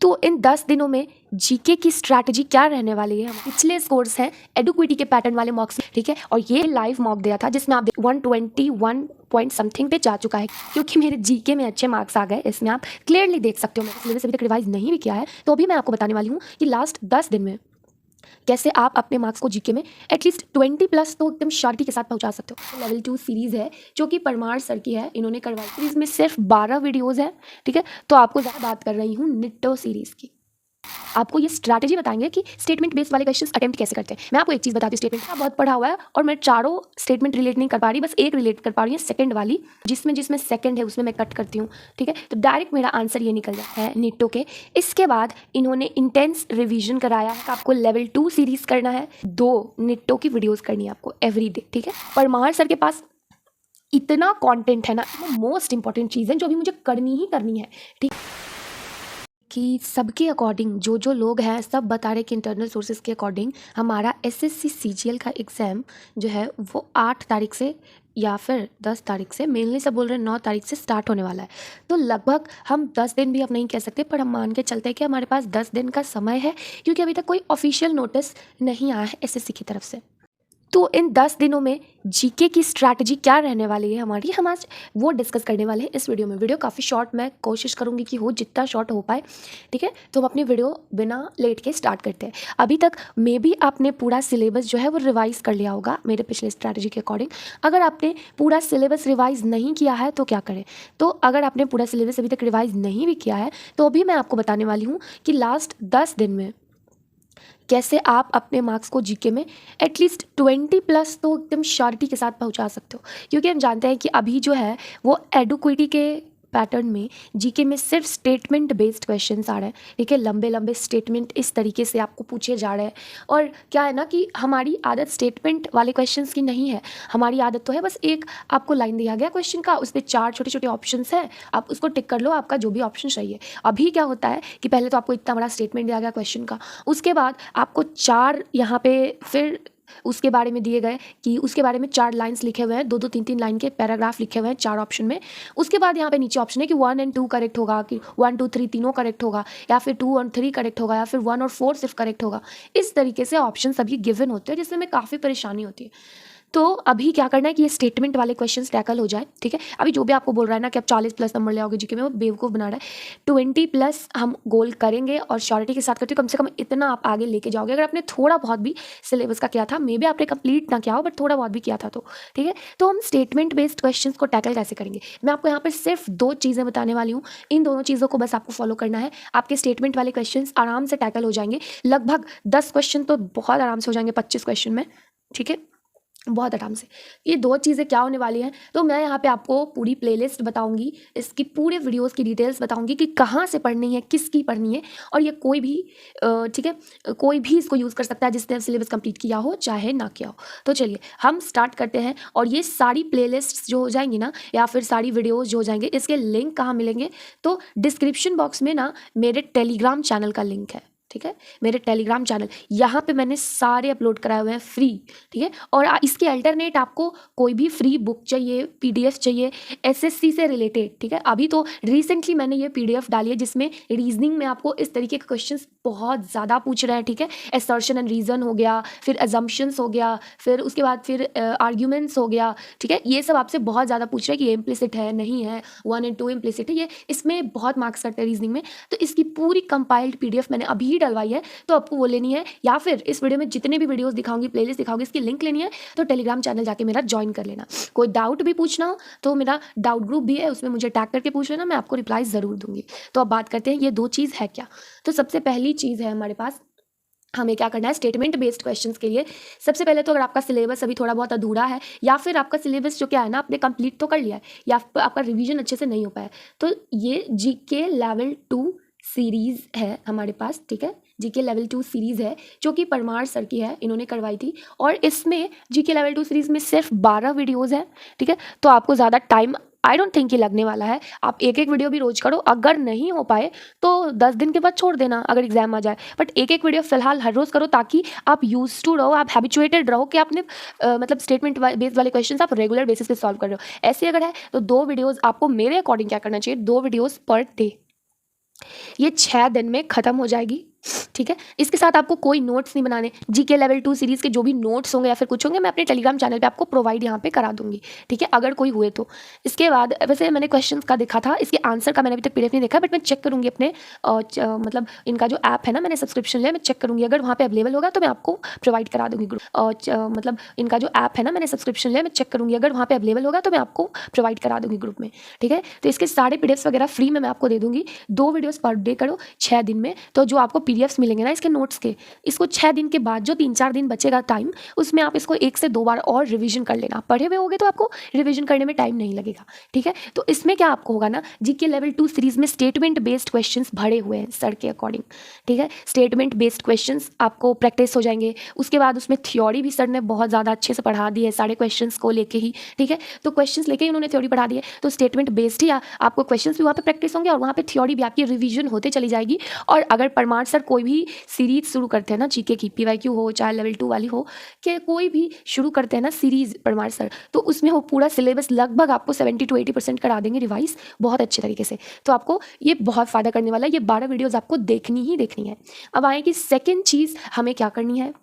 तो इन 10 दिनों में जीके की स्ट्रैटेजी क्या रहने वाली है। पिछले स्कोर्स हैं एडुक्विटी के पैटर्न वाले मॉक्स, ठीक है, और ये लाइव मॉक दिया था जिसमें आप 121 पॉइंट समथिंग पे जा चुका है। क्योंकि मेरे जीके में अच्छे मार्क्स आ गए, इसमें आप क्लियरली देख सकते हो। मैंने सिलेबस अभी तक रिवाइज नहीं भी किया है, तो अभी मैं आपको बताने वाली हूँ कि लास्ट 10 दिन में कैसे आप अपने मार्क्स को जीके में एटलीस्ट 20 प्लस तो एकदम श्योरिटी के साथ पहुंचा सकते हो। लेवल 2 सीरीज है जो कि परमार सर की है, इन्होंने करवाई। सीरीज में सिर्फ 12 वीडियोस है, ठीक है। तो आपको ज़्यादा बात कर रही हूँ निट्टो सीरीज की। आपको ये स्ट्रैटेजी बताएंगे कि स्टेटमेंट बेस्ड वाले क्वेश्चंस अटेम्प्ट कैसे करते हैं। मैं आपको एक चीज़ बताती हूँ, स्टेटमेंट का बहुत पढ़ा हुआ है और मैं चारों स्टेटमेंट रिलेट नहीं कर पा रही, बस एक रिलेट कर पा रही हूँ, सेकंड वाली, जिसमें सेकंड है उसमें मैं कट करती हूँ, ठीक है। तो डायरेक्ट मेरा आंसर ये निकल जाता है निट्टो के। इसके बाद इन्होंने इंटेंस रिविजन कराया है। आपको लेवल 2 सीरीज करना है, 2 निट्टो की वीडियोज़ करनी है आपको एवरी डे, ठीक है। परमार सर के पास इतना कॉन्टेंट है ना, मोस्ट इंपॉर्टेंट चीज़ है जो अभी मुझे करनी ही करनी है, ठीक कि सबके अकॉर्डिंग जो लोग हैं सब बता रहे कि इंटरनल सोर्सेज के अकॉर्डिंग हमारा एसएससी सीजीएल का एग्ज़ाम जो है वो 8 तारीख से या फिर 10 तारीख से, मेनली सब बोल रहे हैं 9 तारीख से स्टार्ट होने वाला है। तो लगभग हम 10 दिन भी अब नहीं कह सकते, पर हम मान के चलते हैं कि हमारे पास 10 दिन का समय है, क्योंकि अभी तक कोई ऑफिशियल नोटिस नहीं आया है एसएससी की तरफ से। तो इन 10 दिनों में जीके की स्ट्रैटेजी क्या रहने वाली है हमारी, हम आज वो डिस्कस करने वाले हैं इस वीडियो में। वीडियो काफ़ी शॉर्ट, मैं कोशिश करूंगी कि हो जितना शॉर्ट हो पाए, ठीक है। तो हम अपनी वीडियो बिना लेट के स्टार्ट करते हैं। अभी तक मे बी आपने पूरा सिलेबस जो है वो रिवाइज़ कर लिया होगा मेरे पिछले स्ट्रैटेजी के अकॉर्डिंग। अगर आपने पूरा सिलेबस रिवाइज़ नहीं किया है तो क्या करें। तो अगर आपने पूरा सिलेबस अभी तक रिवाइज़ नहीं भी किया है तो अभी मैं आपको बताने वाली हूँ कि लास्ट 10 दिन में कैसे आप अपने मार्क्स को जीके में एटलीस्ट 20 प्लस तो एकदम श्योरिटी के साथ पहुंचा सकते हो। क्योंकि हम जानते हैं कि अभी जो है वो एडुक्विटी के पैटर्न में जीके में सिर्फ स्टेटमेंट बेस्ड क्वेश्चंस आ रहे हैं, ठीक है। लंबे लंबे स्टेटमेंट इस तरीके से आपको पूछे जा रहे हैं। और क्या है ना कि हमारी आदत स्टेटमेंट वाले क्वेश्चंस की नहीं है, हमारी आदत तो है बस एक आपको लाइन दिया गया क्वेश्चन का, उसमें 4 छोटे छोटे ऑप्शंस हैं, आप उसको टिक कर लो, आपका जो भी ऑप्शन चाहिए। अभी क्या होता है कि पहले तो आपको इतना बड़ा स्टेटमेंट दिया गया क्वेश्चन का, उसके बाद आपको 4 यहाँ पे फिर उसके बारे में दिए गए कि उसके बारे में 4 लाइंस लिखे हुए हैं, 2-2 3-3 लाइन के पैराग्राफ लिखे हुए हैं 4 ऑप्शन में। उसके बाद यहाँ पे नीचे ऑप्शन है कि 1 और 2 करेक्ट होगा, कि 1 2 3 तीनों करेक्ट होगा, या फिर 2 और 3 करेक्ट होगा, या फिर 1 और 4 सिर्फ करेक्ट होगा। इस तरीके से ऑप्शन सभी गिवन होते हैं, जिसमें हमें काफ़ी परेशानी होती है। तो अभी क्या करना है कि ये स्टेटमेंट वाले क्वेश्चंस टैकल हो जाए, ठीक है। अभी जो भी आपको बोल रहा है ना कि आप 40 प्लस नंबर ले आओगे जीके में, वो बेवकूफ़ बना रहा है। 20 प्लस हम गोल करेंगे और श्योरिटी के साथ करते हो, कम से कम इतना आप आगे लेके जाओगे। अगर आपने थोड़ा बहुत भी सिलेबस का किया था, मे बी आपने कंप्लीट ना किया हो बट थोड़ा बहुत भी किया था तो, ठीक है। तो हम स्टेटमेंट बेस्ड क्वेश्चंस को टैकल कैसे करेंगे, मैं आपको यहाँ पर सिर्फ 2 चीज़ें बताने वाली हूँ। इन दोनों चीज़ों को बस आपको फॉलो करना है, आपके स्टेटमेंट वाले क्वेश्चन आराम से टैकल हो जाएंगे। लगभग 10 क्वेश्चन तो बहुत आराम से हो जाएंगे 25 क्वेश्चन में, ठीक है, बहुत आराम से। ये 2 चीज़ें क्या होने वाली हैं, तो मैं यहाँ पे आपको पूरी प्लेलिस्ट बताऊंगी, इसकी पूरे वीडियोस की डिटेल्स बताऊंगी कि कहाँ से पढ़नी है, किसकी पढ़नी है। और ये कोई भी ठीक है, कोई भी इसको यूज़ कर सकता है जिसने सिलेबस कंप्लीट किया हो चाहे ना किया हो। तो चलिए हम स्टार्ट करते हैं। और ये सारी प्लेलिस्ट जो हो जाएंगी ना, या फिर सारी वीडियोज़ जो हो जाएंगे, इसके लिंक कहाँ मिलेंगे, तो डिस्क्रिप्शन बॉक्स में ना मेरे टेलीग्राम चैनल का लिंक है, ठीक है। मेरे टेलीग्राम चैनल यहाँ पे मैंने सारे अपलोड कराए हुए हैं फ्री, ठीक है। और इसके अल्टरनेट आपको कोई भी फ्री बुक चाहिए, पीडीएफ चाहिए एसएससी से रिलेटेड, ठीक है। अभी तो रिसेंटली मैंने ये पीडीएफ डाली है जिसमें रीजनिंग में आपको इस तरीके के क्वेश्चंस बहुत ज़्यादा पूछ रहे हैं, ठीक है। असर्शन एंड रीज़न हो गया, फिर अजम्पशंस हो गया, फिर उसके बाद फिर आर्ग्यूमेंट्स हो गया, ठीक है। ये सब आपसे बहुत ज़्यादा पूछ रहे हैं कि ये इम्प्लिसिट है नहीं है, 1 और 2 इम्प्लिसिट है, ये इसमें बहुत मार्क्स करते हैं रीजनिंग में। तो इसकी पूरी कंपाइल्ड पीडीएफ मैंने अभी डलवाई है, तो आपको वो लेनी है, या फिर इस वीडियो में जितने भी वीडियोस दिखाऊंगी, प्लेलिस्ट दिखाऊंगी, इसकी लिंक लेनी है तो टेलीग्राम चैनल जाके मेरा ज्वाइन कर लेना। कोई डाउट भी पूछना हो तो मेरा डाउट ग्रुप भी है, उसमें मुझे टैग करके पूछ लेना, मैं आपको रिप्लाई ज़रूर दूंगी। तो अब बात करते हैं ये 2 चीज़ है क्या। तो सबसे पहली चीज़ है हमारे पास, हमें क्या करना है स्टेटमेंट बेस्ड क्वेश्चंस के लिए। सबसे पहले तो अगर आपका सिलेबस अभी थोड़ा बहुत अधूरा है, या फिर आपका सिलेबस जो क्या है ना आपने कंप्लीट तो कर लिया है, या फिर आपका रिवीजन अच्छे से नहीं हो पाया, तो ये जीके लेवल 2 सीरीज़ है हमारे पास, ठीक है। जीके लेवल 2 सीरीज़ है जो कि परमार सर की है, इन्होंने करवाई थी। और इसमें जीके लेवल 2 सीरीज़ में सिर्फ 12 वीडियोज़ हैं, ठीक है। तो आपको ज़्यादा टाइम आई डोंट थिंक कि लगने वाला है। आप एक एक वीडियो भी रोज करो, अगर नहीं हो पाए तो 10 दिन के बाद छोड़ देना अगर एग्जाम आ जाए, बट एक एक वीडियो फिलहाल हर रोज़ करो, ताकि आप यूज टू रहो, आप हैबिचुएटेड रहो कि आपने मतलब स्टेटमेंट बेस्ड वाले क्वेश्चन आप रेगुलर बेसिस पे सॉल्व कर रहे हो। ऐसे अगर है तो 2 वीडियोज़ आपको मेरे अकॉर्डिंग क्या करना चाहिए, 2 वीडियोज़ पर डे, ये 6 दिन में ख़त्म हो जाएगी, ठीक है। इसके साथ आपको कोई नोट्स नहीं बनाने। जीके लेवल 2 सीरीज़ के जो भी नोट्स होंगे या फिर कुछ होंगे मैं अपने टेलीग्राम चैनल पे आपको प्रोवाइड यहाँ पे करा दूंगी, ठीक है, अगर कोई हुए तो। इसके बाद वैसे मैंने क्वेश्चंस का देखा था, इसके आंसर का मैंने अभी तक पीडीएफ नहीं देखा, बट मैं चेक करूँगी अपने मतलब इनका जो ऐप है ना, मैंने सब्सक्रिप्शन लिया, मैं चेक करूँगी, अगर वहाँ पर अवेलेबल होगा तो मैं आपको प्रोवाइड करा दूँगी ग्रुप। मतलब इनका जो ऐप है ना, मैंने सब्सक्रिप्शन लिया, मैं चेक करूँगी, अगर वहाँ पर अवेलेबल होगा तो मैं आपको प्रोवाइड करा दूँगी ग्रुप में, ठीक है। तो इसके सारे पीडीएफ्स वगैरह फ्री में मैं आपको दे दूँगी। 2 वीडियोस पर डे करो 6 दिन में, तो जो आपको पीडीएफ्स मिलेंगे ना इसके नोट्स के, इसको 6 दिन के बाद जो 3-4 दिन बचेगा टाइम, उसमें आप इसको 1 से 2 बार और रिवीजन कर लेना। पढ़े हुए होगे तो आपको रिवीजन करने में टाइम नहीं लगेगा, ठीक है। तो इसमें क्या आपको होगा ना, जीके लेवल 2 सीरीज में स्टेटमेंट बेस्ड क्वेश्चंस भरे हुए हैं सर के अकॉर्डिंग, ठीक है। स्टेटमेंट बेस्ड क्वेश्चंस आपको प्रैक्टिस हो जाएंगे। उसके बाद उसमें थ्योरी भी सर ने बहुत ज़्यादा अच्छे से पढ़ा दी है, सारे क्वेश्चंस को लेके ही, ठीक है। तो क्वेश्चंस लेके ही उन्होंने थ्योरी पढ़ा दी है, तो स्टेटमेंट बेस्ड ही आपको क्वेश्चंस भी वहाँ पे प्रैक्टिस होंगे और वहाँ पे थ्योरी भी आपकी रिवीजन होते चली जाएगी। और अगर परमार सर कोई भी सीरीज शुरू करते हैं ना, जीके की पीवाईक्यू हो चाहे लेवल 2 वाली हो, कि कोई भी शुरू करते हैं ना सीरीज परमार सर, तो उसमें वो पूरा सिलेबस लगभग आपको 70 to 80% करा देंगे रिवाइज बहुत अच्छे तरीके से। तो आपको ये बहुत फ़ायदा करने वाला है, ये 12 वीडियोज़ आपको देखनी ही देखनी है। अब आए कि सेकेंड चीज़ हमें क्या करनी है।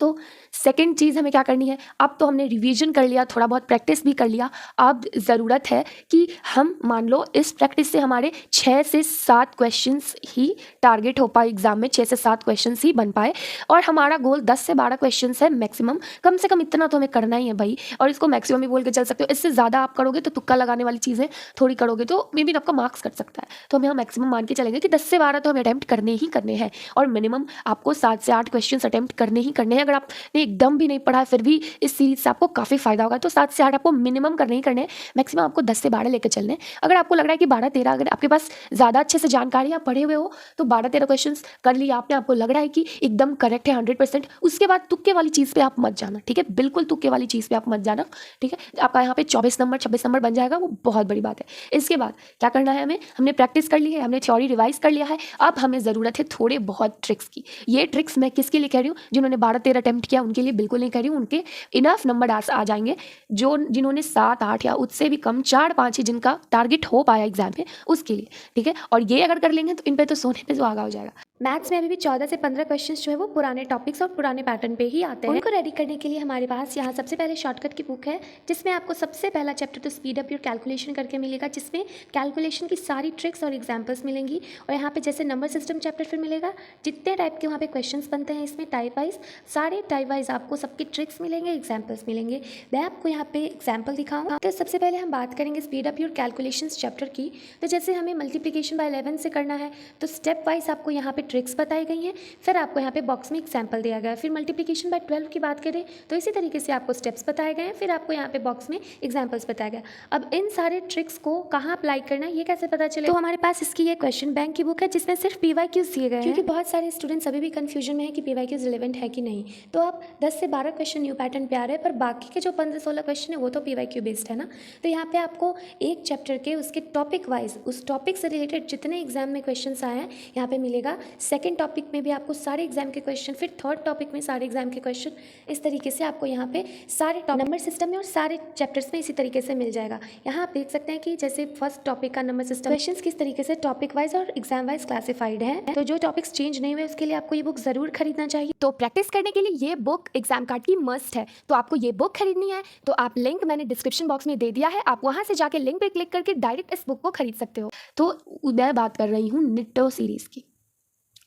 तो सेकंड चीज़ हमें क्या करनी है, अब तो हमने रिवीजन कर लिया, थोड़ा बहुत प्रैक्टिस भी कर लिया, अब ज़रूरत है कि हम मान लो इस प्रैक्टिस से हमारे 6 से 7 क्वेश्चंस ही टारगेट हो पाए एग्जाम में, 6 से 7 क्वेश्चंस ही बन पाए, और हमारा गोल 10 से 12 क्वेश्चंस है मैक्सिमम, कम से कम इतना तो हमें करना ही है भाई। और इसको मैक्सिमम भी बोल के चल सकते हो, इससे ज़्यादा आप करोगे तो तुक्का लगाने वाली चीज़ें थोड़ी करोगे तो मे बी आपका मार्क्स कट सकता है। तो हम यहाँ मैक्सिमम मान के चलेंगे कि 10 से 12 तो हमें अटैम्प्ट करने ही करने हैं, और मिनिमम आपको 7 से 8 क्वेश्चन अटैम्प्ट करने ही करने हैं। अगर आपने एकदम भी नहीं पढ़ा है फिर भी इस सीरीज से आपको काफ़ी फायदा होगा, तो 7 से 8 आपको मिनिमम करने ही करने हैं, मैक्सिमम आपको 10 से 12 लेकर चलने हैं। अगर आपको लग रहा है कि 12-13, अगर आपके पास ज़्यादा अच्छे से जानकारी आप पढ़े हुए हो तो 12-13 क्वेश्चन कर लिया आपने, आपको लग रहा है कि एकदम करेक्ट है 100%, उसके बाद तुक्के वाली चीज़ पे आप मत जाना, ठीक है, बिल्कुल तुक्के वाली चीज़ पे आप मत जाना, ठीक है। आपका यहाँ पे 24 नंबर 26 नंबर बन जाएगा, वो बहुत बड़ी बात है। इसके बाद क्या करना है हमें, हमने प्रैक्टिस कर ली है, हमने थ्योरी रिवाइज कर लिया है, अब हमें ज़रूरत है थोड़े बहुत ट्रिक्स की। ये ट्रिक्स मैं किसके लिए कह रही हूँ, जिन्होंने 12-13 अटैम्प्ट किया उनके लिए बिल्कुल नहीं कह रही हूँ, उनके इनफ नंबर आ जाएंगे, जिन्होंने 7-8 या उससे भी कम 4-5 ही जिनका टारगेट हो पाया एग्जाम में, उसके लिए, ठीक है। और ये अगर कर लेंगे तो इन पे तो सोने पे सुहागा हो जाएगा। मैथ्स में अभी भी 14 से 15 क्वेश्चंस जो है वो पुराने टॉपिक्स और पुराने पैटर्न पे ही आते हैं। उनको रेडी करने के लिए हमारे पास यहाँ सबसे पहले शॉर्टकट की बुक है, जिसमें आपको सबसे पहला चैप्टर तो स्पीड अप योर कैलकुलेशन करके मिलेगा, जिसमें कैलकुलेशन की सारी ट्रिक्स और एग्जाम्पल्स मिलेंगी। और यहाँ पे जैसे नंबर सिस्टम चैप्टर फिर मिलेगा, जितने टाइप के वहाँ पे क्वेश्चंस बनते हैं इसमें टाइप वाइज, सारे टाइप वाइज आपको सबके ट्रिक्स मिलेंगे, एग्जाम्पल्स मिलेंगे। मैं आपको यहाँ पे एग्जाम्पल दिखाऊंगा। तो सबसे पहले हम बात करेंगे speed up your calculation chapter की। तो जैसे हमें मल्टीप्लीकेशन बाय 11 से करना है तो स्टेप वाइज आपको यहाँ पे ट्रिक्स बताई गई हैं, फिर आपको यहाँ पे बॉक्स में एग्जाम्पल दिया गया है। फिर मल्टीप्लिकेशन बाय 12 की बात करें तो इसी तरीके से आपको स्टेप्स बताए गए हैं, फिर आपको यहाँ पे बॉक्स में एग्जाम्पल्स बताया गया। अब इन सारे ट्रिक्स को कहाँ अप्लाई करना है ये कैसे पता चले, तो हमारे पास इसकी ये क्वेश्चन बैंक की बुक है, जिसमें सिर्फ पीवाईक्यूज दिए गए हैं, क्योंकि बहुत सारे स्टूडेंट्स अभी भी कंफ्यूजन में है कि पीवाईक्यूज रिलेवेंट है कि नहीं। तो आप 10 से 12 क्वेश्चन न्यू पैटर्न पे आ रहे हैं, पर बाकी के जो 15-16 क्वेश्चन है वो तो पीवाईक्यू बेस्ड है ना। तो यहाँ पे आपको एक चैप्टर के उसके टॉपिक वाइज, उस टॉपिक से रिलेटेड जितने एग्जाम में क्वेश्चन आए हैं यहाँ पे मिलेगा। सेकेंड टॉपिक में भी आपको सारे एग्जाम के क्वेश्चन, फिर थर्ड टॉपिक में सारे एग्जाम के क्वेश्चन, इस तरीके से आपको यहाँ पे सारे नंबर सिस्टम में और सारे चैप्टर्स में इसी तरीके से मिल जाएगा। यहाँ आप देख सकते हैं कि जैसे फर्स्ट टॉपिक का नंबर सिस्टम क्वेश्चंस किस तरीके से टॉपिक वाइज और एग्जाम वाइज क्लासिफाइड है। तो जो टॉपिक्स चेंज नहीं हुए उसके लिए आपको ये बुक जरूर खरीदना चाहिए। तो प्रैक्टिस करने के लिए ये बुक एग्जाम कार्ड की मस्ट है, तो आपको ये बुक खरीदनी है तो आप लिंक मैंने डिस्क्रिप्शन बॉक्स में दे दिया है, आप वहां से जाके लिंक पे क्लिक करके डायरेक्ट इस बुक को खरीद सकते हो। तो मैं बात कर रही हूँ निट्टो सीरीज की,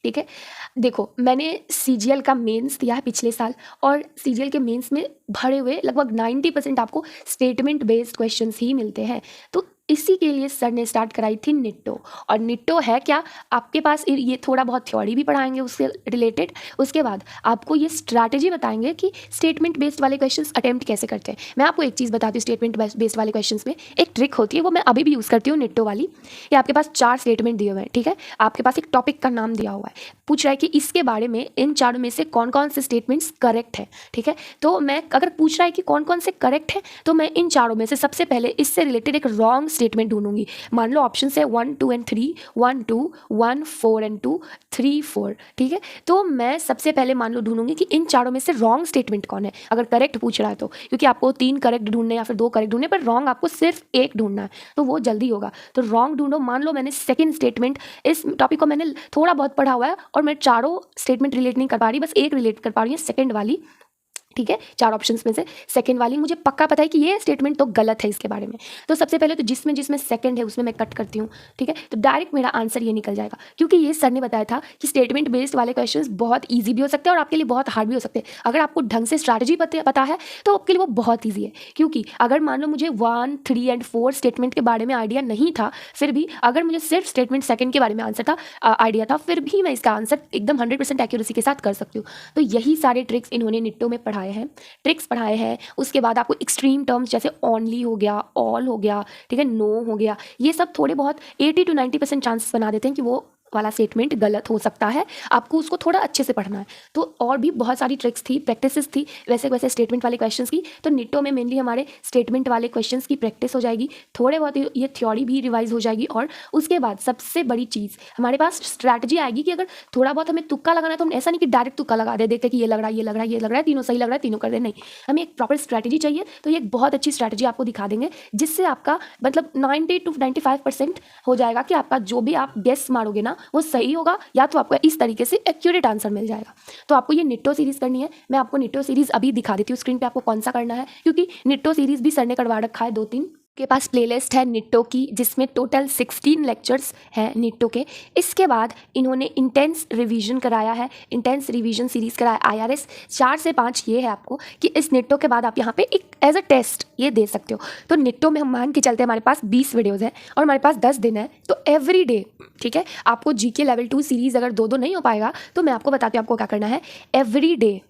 ठीक है। देखो मैंने सीजीएल का मेंस दिया है पिछले साल, और सीजीएल के मेंस में भरे हुए लगभग 90% आपको स्टेटमेंट बेस्ड क्वेश्चंस ही मिलते हैं। तो इसी के लिए सर ने स्टार्ट कराई थी निट्टो। और निट्टो है क्या, आपके पास ये थोड़ा बहुत थ्योरी भी पढ़ाएंगे उससे रिलेटेड, उसके बाद आपको ये स्ट्रैटेजी बताएंगे कि स्टेटमेंट बेस्ड वाले क्वेश्चंस अटेम्प्ट कैसे करते हैं। मैं आपको एक चीज़ बताती हूँ, स्टेटमेंट बेस्ड वाले क्वेश्चंस में एक ट्रिक होती है, वो मैं अभी भी यूज़ करती हूँ निट्टो वाली। ये आपके पास 4 स्टेटमेंट दिए हुए हैं, ठीक है, आपके पास एक टॉपिक का नाम दिया हुआ है, पूछ रहा है कि इसके बारे में इन चारों में से कौन कौन से स्टेटमेंट्स करेक्ट है, ठीक है। तो मैं अगर पूछ रहा है कि कौन कौन से करेक्ट है, तो मैं इन चारों में से सबसे पहले इससे रिलेटेड एक रॉन्ग स्टेटमेंट ढूंढूंगी। मान लो ऑप्शन है 1, 2 and 3, 1, 2, 1, 4 and 2, 3 4, ठीक है। तो मैं सबसे पहले मान लो ढूंढूंगी कि इन चारों में से रॉन्ग स्टेटमेंट कौन है, अगर करेक्ट पूछ रहा है तो, क्योंकि आपको 3 करेक्ट ढूंढने या फिर 2 करेक्ट ढूंढने, पर रॉन्ग आपको सिर्फ 1 ढूंढना है, तो वो जल्दी होगा। तो रॉन्ग ढूंढो। मान लो मैंने सेकंड स्टेटमेंट, इस टॉपिक को मैंने थोड़ा बहुत पढ़ा हुआ है और मैं चारों स्टेटमेंट रिलेट नहीं कर पा रही, बस एक रिलेट कर पा रही हूँ, सेकंड वाली, ठीक है। 4 ऑप्शंस में से सेकंड वाली मुझे पक्का पता है कि ये स्टेटमेंट तो गलत है इसके बारे में। तो सबसे पहले तो जिसमें जिसमें सेकंड है उसमें मैं कट करती हूँ, ठीक है। तो डायरेक्ट मेरा आंसर ये निकल जाएगा, क्योंकि ये सर ने बताया था कि स्टेटमेंट बेस्ड वाले क्वेश्चंस बहुत ईजी भी हो सकते हैं और आपके लिए बहुत हार्ड भी हो सकते हैं। अगर आपको ढंग से स्ट्रैटेजी पता है तो आपके लिए वो बहुत ईजी है, क्योंकि अगर मान लो मुझे 1 3 एंड 4 स्टेटमेंट के बारे में आइडिया नहीं था, फिर भी अगर मुझे सिर्फ स्टेटमेंट सेकंड के बारे में आंसर था, आइडिया था, फिर भी मैं इसका आंसर एकदम 100% एक्यूरेसी के साथ कर सकती हूँ। तो यही सारे ट्रिक्स इन्होंने निट्टो में पढ़ाए हैं, ट्रिक्स पढ़ाए हैं। उसके बाद आपको एक्सट्रीम टर्म्स जैसे ओनली हो गया, ऑल हो गया, ठीक है, नो हो गया, ये सब थोड़े बहुत 80 to 90% चांसेस बना देते हैं कि वो वाला स्टेटमेंट गलत हो सकता है। आपको उसको थोड़ा अच्छे से पढ़ना है। तो और भी बहुत सारी ट्रिक्स थी, प्रैक्टिसेस थी वैसे वैसे स्टेटमेंट वाले क्वेश्चंस की। तो निट्टो में मेनली हमारे स्टेटमेंट वाले क्वेश्चंस की प्रैक्टिस हो जाएगी, थोड़े बहुत ये थ्योरी भी रिवाइज हो जाएगी, और उसके बाद सबसे बड़ी चीज़ हमारे पास स्ट्रैटेजी आएगी कि अगर थोड़ा बहुत हमें तुक्का लगाना है तो हम ऐसा नहीं कि डायरेक्ट तुक्का लगा दे, देखते कि ये लग रहा है, ये लग रहा है, ये लग रहा है, तीनों सही लग रहा है, तीनों कर दे, नहीं, हमें एक प्रॉपर स्ट्रैटेजी चाहिए। तो ये एक बहुत अच्छी स्ट्रैटेजी आपको दिखा देंगे, जिससे आपका मतलब 90 to 95% हो जाएगा कि आपका जो भी आप गेस मारोगे ना वो सही होगा, या तो आपको इस तरीके से एक्यूरेट आंसर मिल जाएगा। तो आपको ये निट्टो सीरीज करनी है। मैं आपको निट्टो सीरीज अभी दिखा देती हूँ स्क्रीन पे आपको कौन सा करना है, क्योंकि निट्टो सीरीज भी सर ने करवा रखा है 2-3 के पास प्लेलिस्ट है निट्टो की, जिसमें टोटल 16 लेक्चर्स हैं निट्टो के। इसके बाद इन्होंने इंटेंस रिवीजन कराया है, इंटेंस रिवीजन सीरीज़ कराया IRS 4 से 5। ये है आपको कि इस निट्टो के बाद आप यहाँ पे एक एज अ टेस्ट ये दे सकते हो। तो निट्टो में हम मान के चलते हमारे पास 20 वीडियोज़ हैं और हमारे पास 10 दिन है, तो एवरी डे, ठीक है, आपको GK लेवल 2 सीरीज़ अगर 2-2 नहीं हो पाएगा तो मैं आपको बताती हूँ आपको क्या करना है। एवरी डे,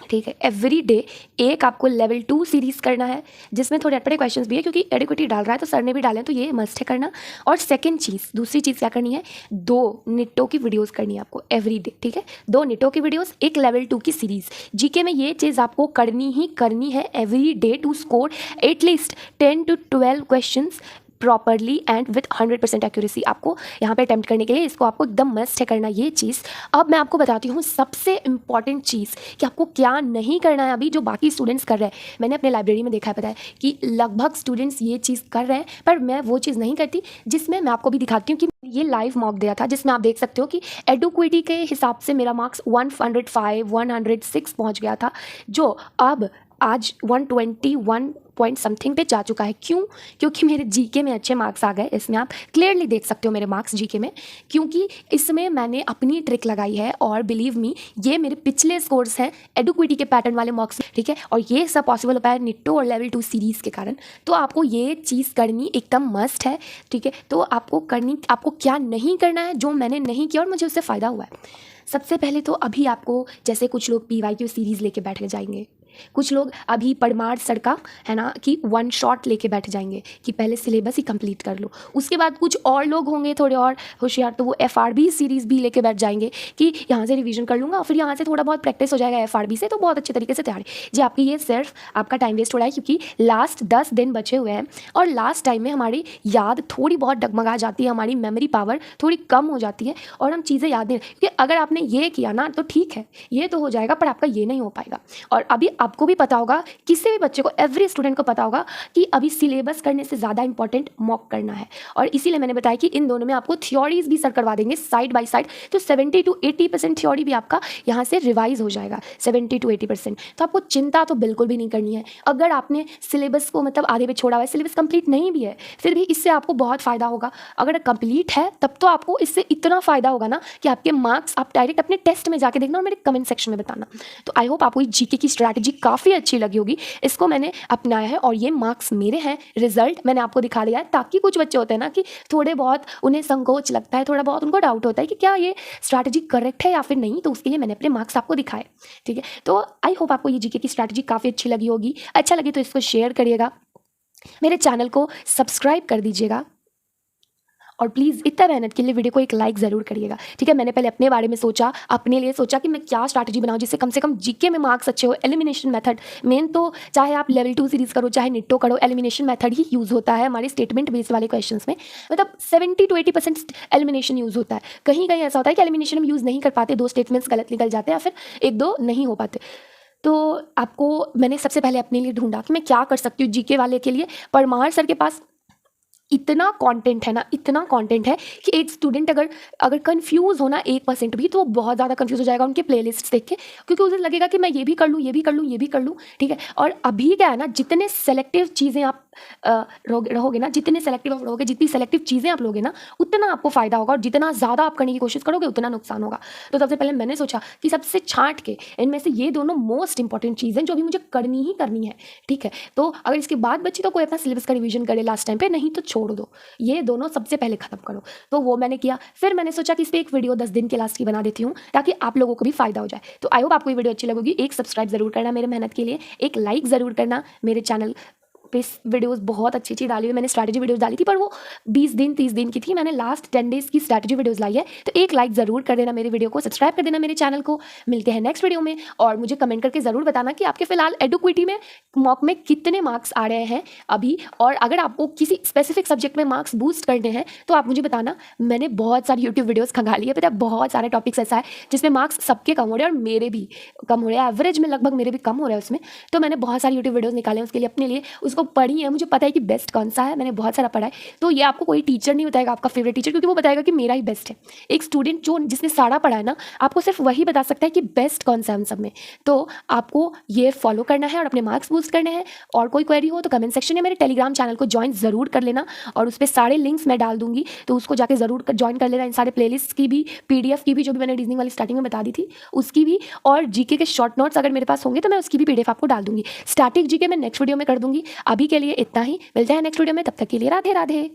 ठीक है, एवरी डे एक आपको लेवल 2 सीरीज़ करना है, जिसमें थोड़े अटपटे क्वेश्चंस भी है, क्योंकि एडिक्विटी डाल रहा है तो सर ने भी डाले हैं, तो ये मस्ट है करना। और सेकंड चीज़, दूसरी चीज़ क्या करनी है, 2 निट्टो की वीडियोस करनी है आपको एवरी डे, ठीक है, 2 निट्टो की वीडियोस, एक लेवल 2 की सीरीज़। जीके में ये चीज़ आपको करनी ही करनी है every day to score at least 10 to 12 question properly and with 100% accuracy. आपको यहाँ पे अटेम्प्ट करने के लिए इसको आपको एकदम मस्ट है करना ये चीज़। अब मैं आपको बताती हूँ सबसे इंपॉर्टेंट चीज़ कि आपको क्या नहीं करना है अभी जो बाकी स्टूडेंट्स कर रहे हैं। मैंने अपने लाइब्रेरी में देखा है, पता है कि लगभग स्टूडेंट्स ये चीज़ कर रहे हैं, पर मैं वो चीज़ नहीं करती, जिसमें मैं आपको भी दिखाती हूँ कि ये लाइव मॉक दिया था, जिसमें आप देख सकते हो कि एडुक्विटी के हिसाब से मेरा मार्क्स 105 106 पहुँच गया था, जो अब आज 121 पॉइंट समथिंग पे जा चुका है। क्यों? क्योंकि मेरे जीके में अच्छे मार्क्स आ गए। इसमें आप क्लियरली देख सकते हो मेरे मार्क्स जीके में, क्योंकि इसमें मैंने अपनी ट्रिक लगाई है। और बिलीव मी, ये मेरे पिछले स्कोर्स हैं एडुक्विटी के पैटर्न वाले मार्क्स, ठीक है, और ये सब पॉसिबल हो पाया निट्टो और लेवल 2 सीरीज़ के कारण। तो आपको ये चीज़ करनी एकदम मस्ट है, ठीक है। तो आपको क्या नहीं करना है जो मैंने नहीं किया और मुझे उससे फ़ायदा हुआ है। सबसे पहले तो अभी आपको, जैसे कुछ लोग PYQ सीरीज़ लेके बैठ जाएंगे, कुछ लोग अभी परमार सर का है ना कि 1 शॉट लेके बैठ जाएंगे कि पहले सिलेबस ही कंप्लीट कर लो। उसके बाद कुछ और लोग होंगे थोड़े और होशियार, तो वो FRB सीरीज़ भी लेके बैठ जाएंगे कि यहाँ से रिवीजन कर लूँगा, फिर यहाँ से थोड़ा बहुत प्रैक्टिस हो जाएगा FRB से, तो बहुत अच्छे तरीके से तैयारी। जी, आपकी ये सिर्फ आपका टाइम वेस्ट हो रहा है, क्योंकि लास्ट 10 दिन बचे हुए हैं और लास्ट टाइम में हमारी याद थोड़ी बहुत डगमगा जाती है, हमारी मेमोरी पावर थोड़ी कम हो जाती है और हम चीज़ें याद नहीं, क्योंकि अगर आपने ये किया ना तो ठीक है, ये तो हो जाएगा, पर आपका ये नहीं हो पाएगा। और अभी आपको भी पता होगा, किसी भी बच्चे को, एवरी स्टूडेंट को पता होगा कि अभी सिलेबस करने से ज़्यादा इंपॉर्टेंट मॉक करना है। और इसीलिए मैंने बताया कि इन दोनों में आपको थ्योरीज भी सर करवा देंगे साइड बाय साइड, तो 70 to 80% थ्योरी भी आपका यहाँ से रिवाइज हो जाएगा, 70 to 80%। तो आपको चिंता तो बिल्कुल भी नहीं करनी है। अगर आपने सिलेबस को मतलब आधे पे छोड़ा हुआ है, सिलेबस कंप्लीट नहीं भी है, फिर भी इससे आपको बहुत फ़ायदा होगा। अगर कंप्लीट है तब तो आपको इससे इतना फ़ायदा होगा ना कि आपके मार्क्स आप डायरेक्ट अपने टेस्ट में जाके देखना और मेरे कमेंट सेक्शन में बताना। तो आई होप आपको जीके की स्ट्रैटेजी काफ़ी अच्छी लगी होगी, इसको मैंने अपनाया है और ये मार्क्स मेरे हैं, रिजल्ट मैंने आपको दिखा दिया है। ताकि कुछ बच्चे होते हैं ना कि थोड़े बहुत उन्हें संकोच लगता है, थोड़ा बहुत उनको डाउट होता है कि क्या ये स्ट्रैटेजी करेक्ट है या फिर नहीं, तो उसके लिए मैंने अपने मार्क्स आपको दिखाए, ठीक है। तो आई होप आपको ये जीके की स्ट्रैटेजी काफ़ी अच्छी लगी होगी। अच्छा लगे तो इसको शेयर करिएगा, मेरे चैनल को सब्सक्राइब कर दीजिएगा और प्लीज़ इतना मेहनत के लिए वीडियो को एक लाइक ज़रूर करिएगा, ठीक है। मैंने पहले अपने बारे में सोचा, अपने लिए सोचा कि मैं क्या स्ट्रैटेजी बनाऊँ जिससे कम से कम जीके में मार्क्स अच्छे हो। एलिमिनेशन मेथड मेन तो चाहे आप लेवल 2 सीरीज़ करो चाहे निट्टो करो, एलिमिनेशन मेथड ही यूज़ होता है हमारे स्टेटमेंट बेस्ड वाले क्वेश्चंस में। मतलब 70 to 80% एलिमिनेशन यूज़ होता है। कहीं कहीं ऐसा होता है कि एलिमिनेशन हम यूज़ नहीं कर पाते, 2 स्टेटमेंट्स गलत निकल जाते हैं या फिर 1-2 नहीं हो पाते। तो आपको मैंने सबसे पहले अपने लिए ढूंढा कि मैं क्या कर सकती हूँ जीके वाले के लिए। परमार सर के पास इतना कंटेंट है ना, इतना कंटेंट है कि एक स्टूडेंट अगर अगर कंफ्यूज हो ना 1% भी, तो वो बहुत ज़्यादा कंफ्यूज हो जाएगा उनके प्लेलिस्ट देख के, क्योंकि उसे लगेगा कि मैं ये भी कर लूँ, ये भी कर लूँ, ये भी कर लूँ, ठीक है। और अभी क्या है ना, जितने सेलेक्टिव चीज़ें आप रहोगे ना, जितने सेलेक्टिव आप रहोगे, जितनी सेलेक्टिव चीज़ें आप लोगे ना, उतना आपको फ़ायदा होगा, और जितना ज़्यादा आप करने की कोशिश करोगे उतना नुकसान होगा। तो सबसे पहले मैंने सोचा कि सबसे छांट के इनमें से ये दोनों मोस्ट इंपॉर्टेंट चीज़ें जो भी मुझे करनी ही करनी है, ठीक है। तो अगर इसके बाद बच्ची तो कोई अपना सिलेबस का रिवीजन करे लास्ट टाइम पे, नहीं तो छोड़ दो, ये दोनों सबसे पहले खत्म करो। तो वो मैंने किया। फिर मैंने सोचा कि इस पर एक वीडियो 10 दिन के लास्ट की बना देती हूँ ताकि आप लोगों को भी फायदा हो जाए। तो आई होप आपको ये वीडियो अच्छी लगेगी। एक सब्सक्राइब जरूर करना मेरे मेहनत के लिए, एक लाइक जरूर करना। मेरे चैनल पे वीडियोस बहुत अच्छी अच्छी डाली हुई, मैंने स्ट्रैटेजी वीडियोस डाली थी पर वो 20 दिन 30 दिन की थी, मैंने लास्ट 10 डेज की स्ट्रैटेजी वीडियोस लाई है। तो एक लाइक ज़रूर कर देना मेरे वीडियो को, सब्सक्राइब कर देना मेरे चैनल को। मिलते हैं नेक्स्ट वीडियो में, और मुझे कमेंट करके ज़रूर बताना कि आपके फिलहाल एडुक्विटी में मॉक में कितने मार्क्स आ रहे हैं अभी, और अगर आपको किसी स्पेसिफिक सब्जेक्ट में मार्क्स बूस्ट करने हैं तो आप मुझे बताना। मैंने बहुत सारी यूट्यूब वीडियोज़ खंगाली है, पता है, बहुत सारे टॉपिक्स ऐसा है जिसमें मार्क्स सबके कम हो रहे हैं और मेरे भी कम हो रहे हैं, एवरेज में लगभग मेरे भी कम हो रहे हैं उसमें। तो मैंने बहुत सारी यूट्यूब वीडियोज़ निकाले हैं उसके लिए, अपने लिए उसको पढ़ी है, मुझे पता है कि बेस्ट कौन सा है, मैंने बहुत सारा पढ़ा है। तो ये आपको कोई टीचर नहीं बताएगा आपका फेवरेट टीचर, क्योंकि वो बताएगा कि मेरा ही बेस्ट है। एक स्टूडेंट जो जिसने सारा पढ़ा है ना, आपको सिर्फ वही बता सकता है कि बेस्ट कौन सा है उन सब में। तो आपको ये फॉलो करना है और अपने मार्क्स बूस्ट करने हैं। और कोई क्वेरी हो तो कमेंट सेक्शन में मेरे टेलीग्राम चैनल को ज्वाइन ज़रूर कर लेना, और उस पर सारे लिंक्स मैं डाल दूंगी, तो उसको जाके ज़रूर ज्वाइन कर लेना। इन सारे प्लेलिस्ट की भी, PDF की भी, जो भी मैंने रीजनिंग वाली स्टार्टिंग में बता दी थी उसकी भी, और जीके के शॉर्ट नोट्स अगर मेरे पास होंगे तो मैं उसकी भी PDF आपको डाल दूंगी। स्टैटिक जीके मैं नेक्स्ट वीडियो में कर दूंगी। अभी के लिए इतना ही, मिलते हैं नेक्स्ट वीडियो में, तब तक के लिए राधे राधे।